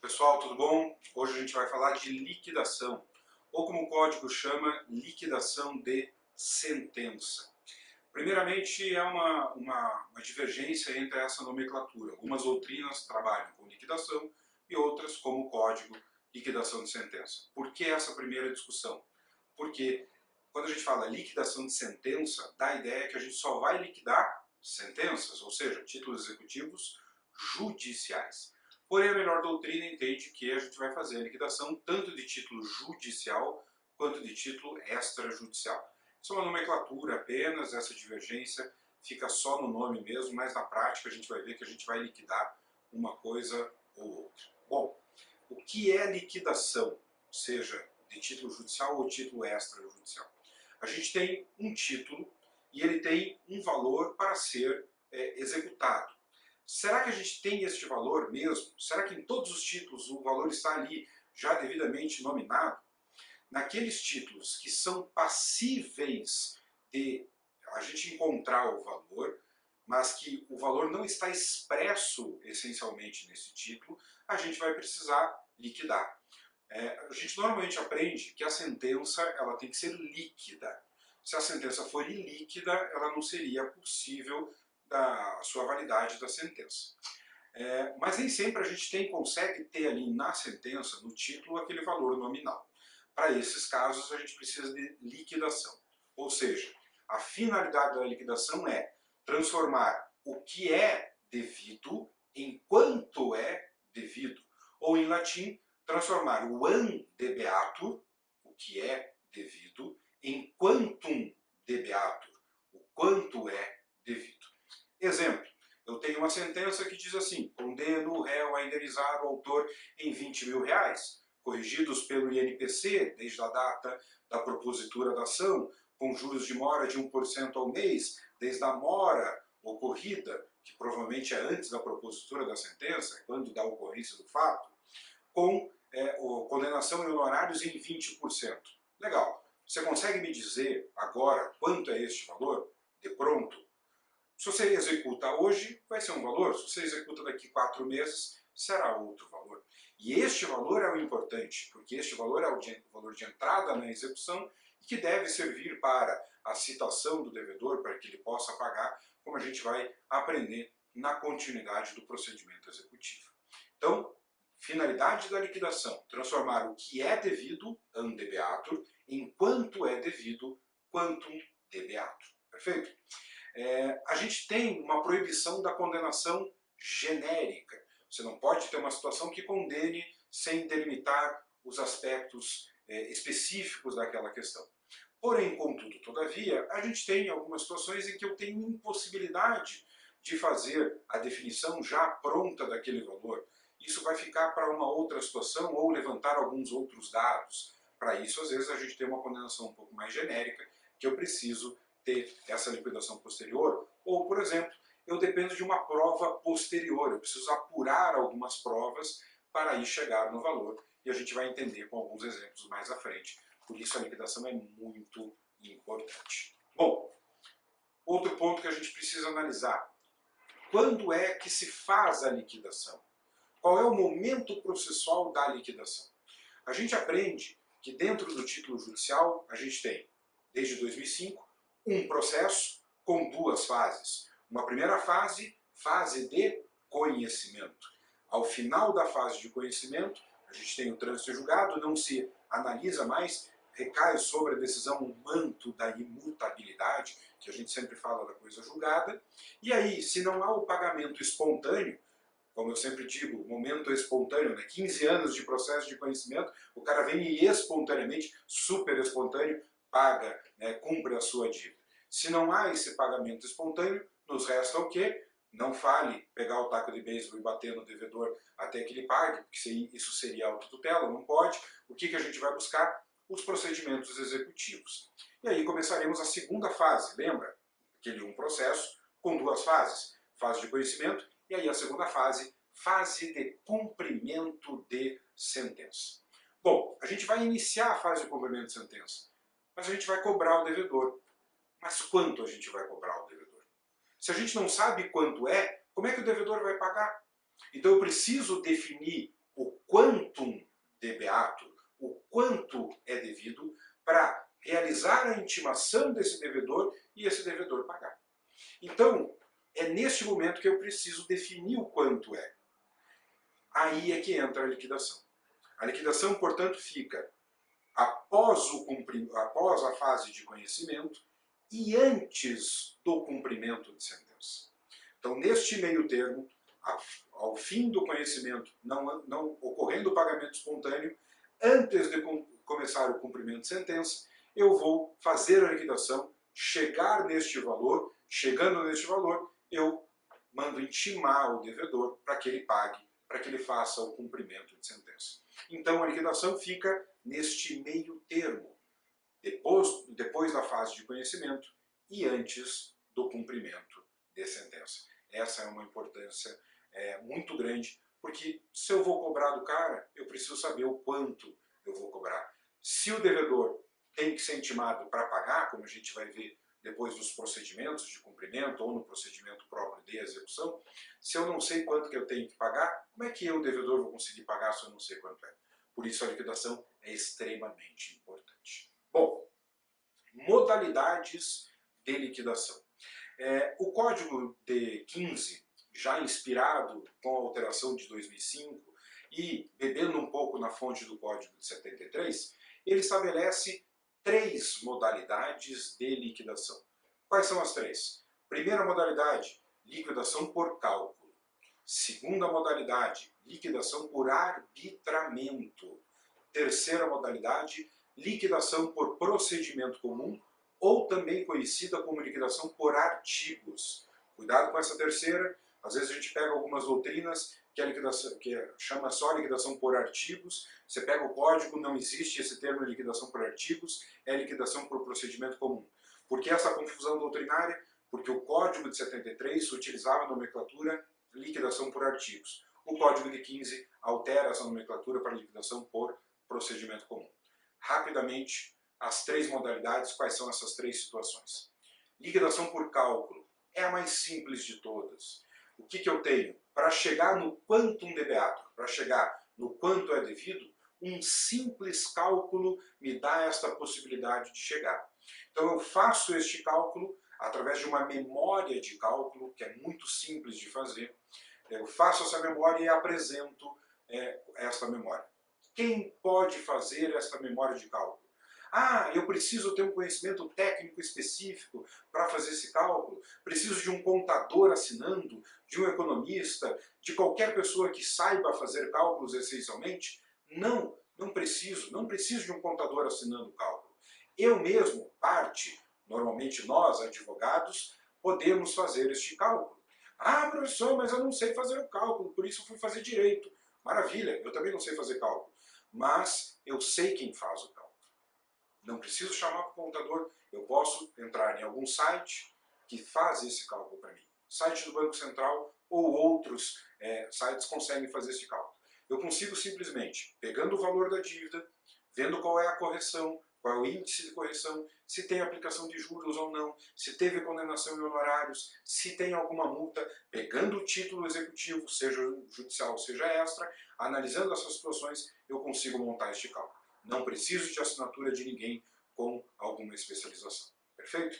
Pessoal, tudo bom? Hoje a gente vai falar de liquidação, ou como o código chama, liquidação de sentença. Primeiramente, é uma divergência entre essa nomenclatura. Algumas doutrinas trabalham com liquidação e outras, como o código, liquidação de sentença. Por que essa primeira discussão? Porque quando a gente fala liquidação de sentença, dá a ideia que a gente só vai liquidar sentenças, ou seja, títulos executivos judiciais. Porém, a melhor doutrina entende que a gente vai fazer a liquidação tanto de título judicial quanto de título extrajudicial. Isso é uma nomenclatura apenas, essa divergência fica só no nome mesmo, mas na prática a gente vai ver que a gente vai liquidar uma coisa ou outra. Bom, o que é liquidação, seja de título judicial ou título extrajudicial? A gente tem um título e ele tem um valor para ser executado. Será que a gente tem este valor mesmo? Será que em todos os títulos o valor está ali já devidamente nominado? Naqueles títulos que são passíveis de a gente encontrar o valor, mas que o valor não está expresso essencialmente nesse título, a gente vai precisar liquidar. A gente normalmente aprende que a sentença ela tem que ser líquida. Se a sentença for ilíquida, ela não seria possível da sua validade da sentença. Mas nem sempre a gente consegue ter ali na sentença, no título, aquele valor nominal. Para esses casos a gente precisa de liquidação. Ou seja, a finalidade da liquidação é transformar o que é devido em quanto é devido. Ou em latim, transformar o an debeatur, o que é devido, em quantum debeatur, o quanto é devido. Exemplo, eu tenho uma sentença que diz assim: condeno o réu a indenizar o autor em 20 mil reais, corrigidos pelo INPC desde a data da propositura da ação, com juros de mora de 1% ao mês, desde a mora ocorrida, que provavelmente é antes da propositura da sentença, quando da ocorrência do fato, com condenação em honorários em 20%. Legal. Você consegue me dizer agora quanto é este valor? De pronto? Se você executa hoje, vai ser um valor. Se você executa daqui 4 meses, será outro valor. E este valor é o importante, porque este valor é o valor de entrada na execução e que deve servir para a citação do devedor, para que ele possa pagar, como a gente vai aprender na continuidade do procedimento executivo. Então, finalidade da liquidação: transformar o que é devido, an debeatur, em quanto é devido, quantum debeatur. Perfeito? A gente tem uma proibição da condenação genérica. Você não pode ter uma situação que condene sem delimitar os aspectos específicos daquela questão. Porém, contudo, todavia, a gente tem algumas situações em que eu tenho impossibilidade de fazer a definição já pronta daquele valor. Isso vai ficar para uma outra situação ou levantar alguns outros dados. Para isso, às vezes, a gente tem uma condenação um pouco mais genérica, que eu preciso ter essa liquidação posterior, ou, por exemplo, eu dependo de uma prova posterior, eu preciso apurar algumas provas para aí chegar no valor, e a gente vai entender com alguns exemplos mais à frente. Por isso a liquidação é muito importante. Bom, outro ponto que a gente precisa analisar: quando é que se faz a liquidação? Qual é o momento processual da liquidação? A gente aprende que dentro do título judicial a gente tem, desde 2005, um processo com 2 fases. Uma primeira fase, fase de conhecimento. Ao final da fase de conhecimento, a gente tem o trânsito em julgado, não se analisa mais, recai sobre a decisão o manto da imutabilidade, que a gente sempre fala da coisa julgada, e aí, se não há o pagamento espontâneo, como eu sempre digo, momento espontâneo, né? 15 anos de processo de conhecimento, o cara vem e espontaneamente, super espontâneo, paga, né, cumpre a sua dívida. Se não há esse pagamento espontâneo, nos resta o quê? Não fale pegar o taco de beisebol e bater no devedor até que ele pague, porque isso seria autotutela, não pode. O que a gente vai buscar? Os procedimentos executivos. E aí começaremos a segunda fase, lembra? Aquele processo com 2 fases. Fase de conhecimento e aí a segunda fase, fase de cumprimento de sentença. Bom, a gente vai iniciar a fase de cumprimento de sentença, mas a gente vai cobrar o devedor. Mas quanto a gente vai cobrar o devedor? Se a gente não sabe quanto é, como é que o devedor vai pagar? Então eu preciso definir o quantum de beatur, o quanto é devido, para realizar a intimação desse devedor e esse devedor pagar. Então, é neste momento que eu preciso definir o quanto é. Aí é que entra a liquidação. A liquidação, portanto, fica após a fase de conhecimento e antes do cumprimento de sentença. Então, neste meio termo, ao fim do conhecimento, não ocorrendo o pagamento espontâneo, antes de começar o cumprimento de sentença, eu vou fazer a liquidação, chegar neste valor, chegando neste valor, eu mando intimar o devedor para que ele pague, para que ele faça o cumprimento de sentença. Então a liquidação fica neste meio termo, depois da fase de conhecimento e antes do cumprimento de sentença. Essa é uma importância muito grande, porque se eu vou cobrar do cara, eu preciso saber o quanto eu vou cobrar. Se o devedor tem que ser intimado para pagar, como a gente vai ver depois dos procedimentos de cumprimento ou no procedimento próprio de execução, se eu não sei quanto que eu tenho que pagar, como é que eu, devedor, vou conseguir pagar se eu não sei quanto é? Por isso a liquidação é extremamente importante. Bom, modalidades de liquidação. O Código de 15, já inspirado com a alteração de 2005 e bebendo um pouco na fonte do Código de 73, ele estabelece 3 modalidades de liquidação. Quais são as 3? Primeira modalidade, liquidação por cálculo. Segunda modalidade, liquidação por arbitramento. Terceira modalidade, liquidação por procedimento comum, ou também conhecida como liquidação por artigos. Cuidado com essa terceira, às vezes a gente pega algumas doutrinas que chama só liquidação por artigos, você pega o código, não existe esse termo de liquidação por artigos, é liquidação por procedimento comum. Por que essa confusão doutrinária? Porque o Código de 73 utilizava a nomenclatura liquidação por artigos. O Código de 15 altera essa nomenclatura para liquidação por procedimento comum. Rapidamente, as 3 modalidades, quais são essas 3 situações? Liquidação por cálculo é a mais simples de todas. O que eu tenho? Para chegar no quantum de beatur, para chegar no quanto é devido, um simples cálculo me dá esta possibilidade de chegar. Então eu faço este cálculo através de uma memória de cálculo, que é muito simples de fazer. Eu faço essa memória e apresento esta memória. Quem pode fazer esta memória de cálculo? Ah, eu preciso ter um conhecimento técnico específico para fazer esse cálculo, preciso de um contador assinando, de um economista, de qualquer pessoa que saiba fazer cálculos essencialmente? Não, não preciso de um contador assinando o cálculo. Eu mesmo, normalmente nós, advogados, podemos fazer este cálculo. Ah, professor, mas eu não sei fazer o cálculo, por isso eu fui fazer direito. Maravilha, eu também não sei fazer cálculo, mas eu sei quem faz o cálculo. Não preciso chamar para o contador, eu posso entrar em algum site que faz esse cálculo para mim. Site do Banco Central ou outros sites conseguem fazer esse cálculo. Eu consigo simplesmente, pegando o valor da dívida, vendo qual é a correção, qual é o índice de correção, se tem aplicação de juros ou não, se teve condenação em honorários, se tem alguma multa, pegando o título executivo, seja judicial, seja extra, analisando essas situações, eu consigo montar este cálculo. Não preciso de assinatura de ninguém com alguma especialização. Perfeito?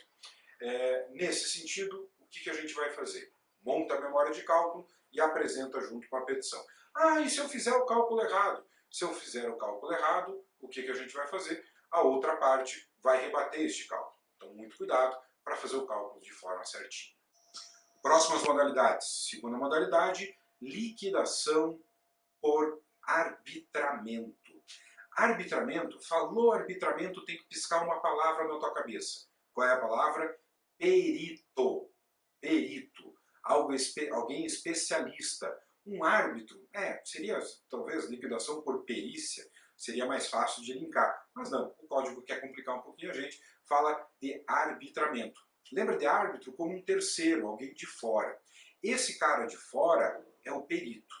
Nesse sentido, o que a gente vai fazer? Monta a memória de cálculo e apresenta junto com a petição. Ah, e se eu fizer o cálculo errado? Se eu fizer o cálculo errado, o que a gente vai fazer? A outra parte vai rebater este cálculo. Então, muito cuidado para fazer o cálculo de forma certinha. Próximas modalidades. Segunda modalidade, liquidação por arbitramento. Arbitramento, falou arbitramento, tem que piscar uma palavra na tua cabeça. Qual é a palavra? Perito. Perito. Alguém especialista. Um árbitro, seria talvez liquidação por perícia, seria mais fácil de linkar. Mas não, o código quer complicar um pouquinho a gente, fala de arbitramento. Lembra de árbitro como um terceiro, alguém de fora. Esse cara de fora é o perito.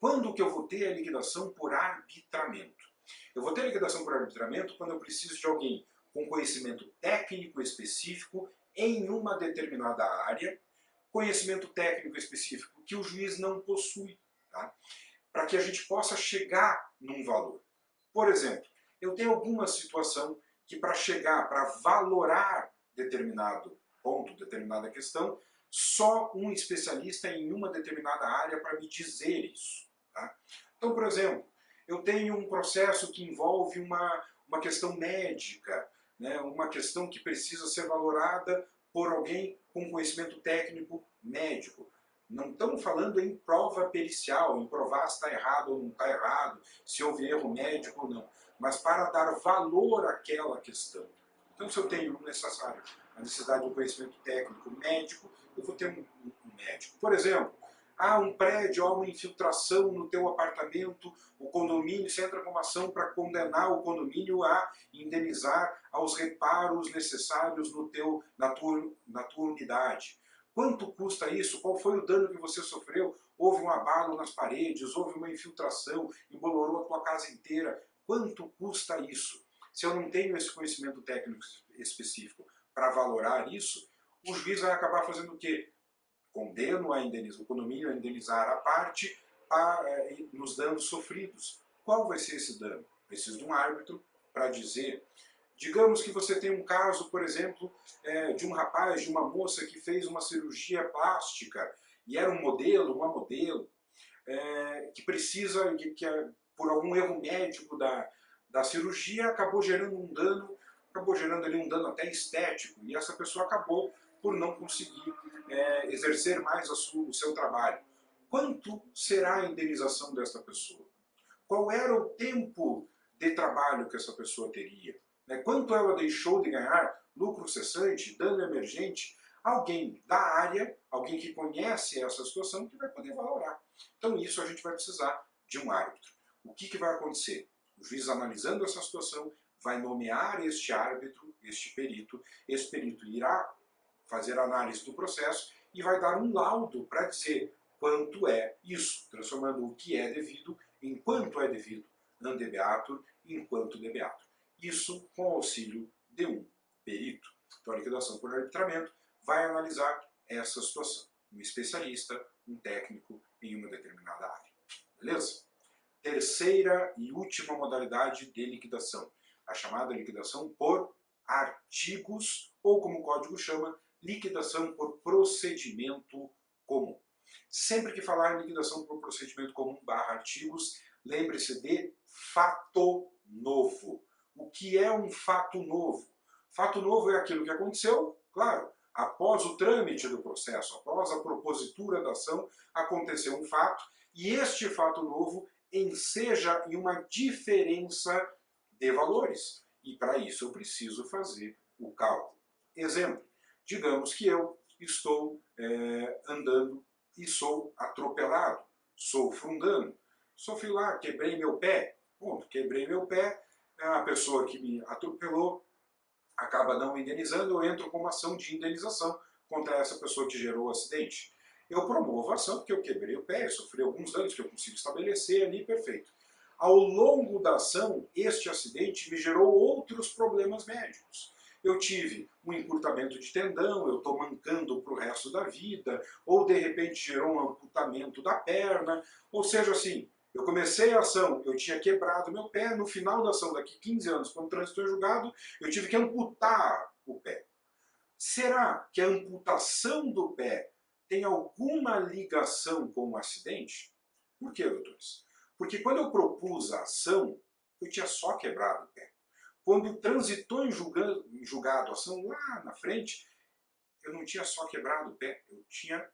Quando que eu vou ter a liquidação por arbitramento? Eu vou ter liquidação por arbitramento quando eu preciso de alguém com conhecimento técnico específico em uma determinada área, conhecimento técnico específico que o juiz não possui. Tá? para que a gente possa chegar num valor. Por exemplo, eu tenho alguma situação que para chegar, para valorar determinado ponto, determinada questão, só um especialista em uma determinada área para me dizer isso. Tá? Então, por exemplo, eu tenho um processo que envolve uma questão médica, né, uma questão que precisa ser valorada por alguém com conhecimento técnico médico. Não estamos falando em prova pericial, em provar se está errado ou não está errado, se houve erro médico ou não, mas para dar valor àquela questão. Então, se eu tenho necessário a necessidade de um conhecimento técnico médico, eu vou ter um médico. Por exemplo, há um prédio, há uma infiltração no teu apartamento, o condomínio, você entra com uma ação para condenar o condomínio a indenizar aos reparos necessários na tua unidade. Quanto custa isso? Qual foi o dano que você sofreu? Houve um abalo nas paredes, houve uma infiltração, embolorou a tua casa inteira. Quanto custa isso? Se eu não tenho esse conhecimento técnico específico para valorar isso, o juiz vai acabar fazendo o quê? Condeno o condomínio a indenizar a parte nos danos sofridos. Qual vai ser esse dano? Preciso de um árbitro para dizer. Digamos que você tem um caso, por exemplo, de um rapaz, de uma moça que fez uma cirurgia plástica e era um modelo, uma modelo, que precisa, por algum erro médico da cirurgia, acabou gerando ali um dano até estético, e essa pessoa acabou por não conseguir exercer mais o seu trabalho. Quanto será a indenização desta pessoa? Qual era o tempo de trabalho que essa pessoa teria? Quanto ela deixou de ganhar? Lucro cessante, dano emergente? Alguém da área, alguém que conhece essa situação, que vai poder valorar. Então isso a gente vai precisar de um árbitro. O que vai acontecer? O juiz, analisando essa situação, vai nomear este árbitro, este perito. Esse perito irá fazer a análise do processo e vai dar um laudo para dizer quanto é isso, transformando o que é devido em quanto é devido, ante beatur, enquanto debeatur. Isso com auxílio de um perito. Então a liquidação por arbitramento vai analisar essa situação. Um especialista, um técnico em uma determinada área. Beleza? Terceira e última modalidade de liquidação, a chamada liquidação por artigos, ou como o código chama, liquidação por procedimento comum. Sempre que falar em liquidação por procedimento comum / artigos, lembre-se de fato novo. O que é um fato novo? Fato novo é aquilo que aconteceu, claro, após o trâmite do processo, após a propositura da ação, aconteceu um fato, e este fato novo enseja em uma diferença de valores. E para isso eu preciso fazer o cálculo. Exemplo, digamos que eu estou andando e sou atropelado, sofro um dano. Sofri lá, quebrei meu pé, ponto, quebrei meu pé, a pessoa que me atropelou acaba não me indenizando, eu entro com uma ação de indenização contra essa pessoa que gerou o acidente. Eu promovo a ação porque eu quebrei o pé, sofri alguns danos que eu consigo estabelecer ali, perfeito. Ao longo da ação, este acidente me gerou outros problemas médicos. Eu tive um encurtamento de tendão, eu estou mancando para o resto da vida, ou de repente gerou um amputamento da perna, ou seja assim, eu comecei a ação, eu tinha quebrado meu pé, no final da ação, daqui 15 anos, quando transitou em julgado, eu tive que amputar o pé. Será que a amputação do pé tem alguma ligação com o acidente? Por quê, doutores? Porque quando eu propus a ação, eu tinha só quebrado o pé. Quando transitou em julgado a ação lá na frente, eu não tinha só quebrado o pé, eu tinha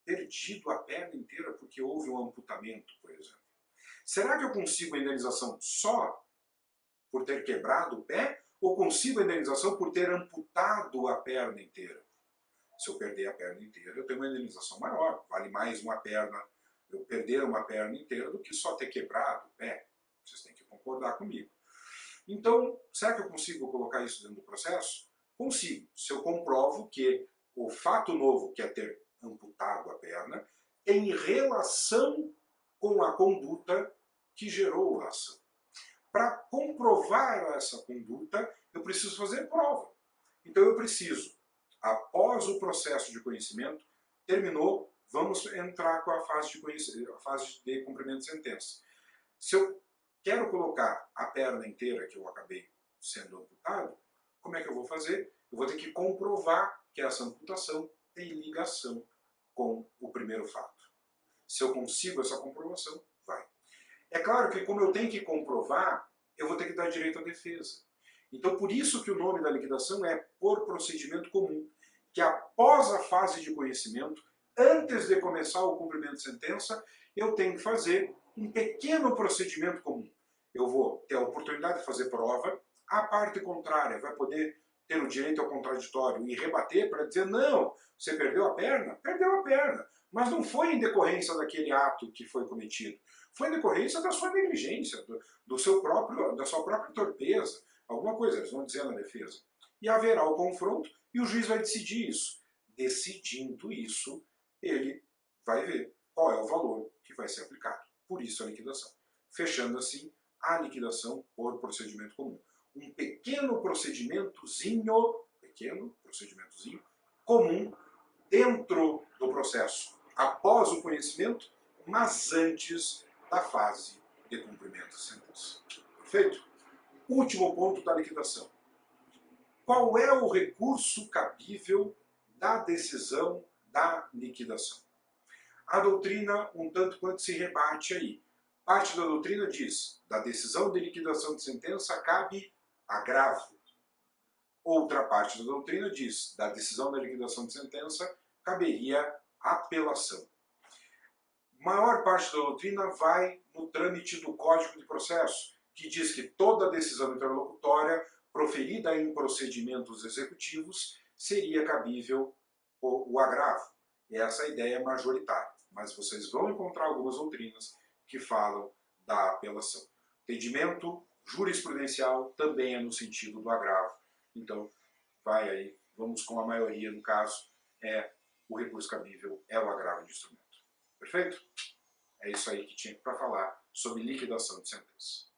perdido a perna inteira porque houve um amputamento, por exemplo. Será que eu consigo a indenização só por ter quebrado o pé? Ou consigo a indenização por ter amputado a perna inteira? Se eu perder a perna inteira, eu tenho uma indenização maior. Vale mais uma perna, eu perder uma perna inteira, do que só ter quebrado o pé. Vocês têm que concordar comigo. Então, será que eu consigo colocar isso dentro do processo? Consigo, se eu comprovo que o fato novo, que é ter amputado a perna, tem relação com a conduta que gerou a ação. Para comprovar essa conduta, eu preciso fazer prova. Então eu preciso, após o processo de conhecimento, terminou, vamos entrar com a fase de cumprimento de sentença. Se eu quero colocar a perna inteira que eu acabei sendo amputado, como é que eu vou fazer? Eu vou ter que comprovar que essa amputação tem ligação com o primeiro fato. Se eu consigo essa comprovação, vai. É claro que como eu tenho que comprovar, eu vou ter que dar direito à defesa. Então por isso que o nome da liquidação é por procedimento comum, que após a fase de conhecimento, antes de começar o cumprimento de sentença, eu tenho que fazer um pequeno procedimento comum. Eu vou ter a oportunidade de fazer prova, a parte contrária vai poder ter o direito ao contraditório e rebater para dizer, não, você perdeu a perna? Perdeu a perna. Mas não foi em decorrência daquele ato que foi cometido. Foi em decorrência da sua negligência, da sua própria torpeza. Alguma coisa, eles vão dizer na defesa. E haverá o confronto e o juiz vai decidir isso. Decidindo isso, ele vai ver qual é o valor que vai ser aplicado. Por isso a liquidação. Fechando assim a liquidação por procedimento comum. Um pequeno procedimentozinho comum dentro do processo, após o conhecimento, mas antes da fase de cumprimento de sentença. Perfeito? Último ponto da liquidação. Qual é o recurso cabível da decisão da liquidação? A doutrina um tanto quanto se rebate aí. Parte da doutrina diz, da decisão de liquidação de sentença cabe agravo. Outra parte da doutrina diz, da decisão da liquidação de sentença caberia apelação. Maior parte da doutrina vai no trâmite do Código de Processo, que diz que toda decisão interlocutória proferida em procedimentos executivos seria cabível o agravo. Essa é a ideia majoritária, mas vocês vão encontrar algumas doutrinas que falam da apelação. Entendimento jurisprudencial também é no sentido do agravo. Então, vai aí, vamos com a maioria, no caso, o recurso cabível é o agravo de instrumento. Perfeito? É isso aí que tinha para falar sobre liquidação de sentença.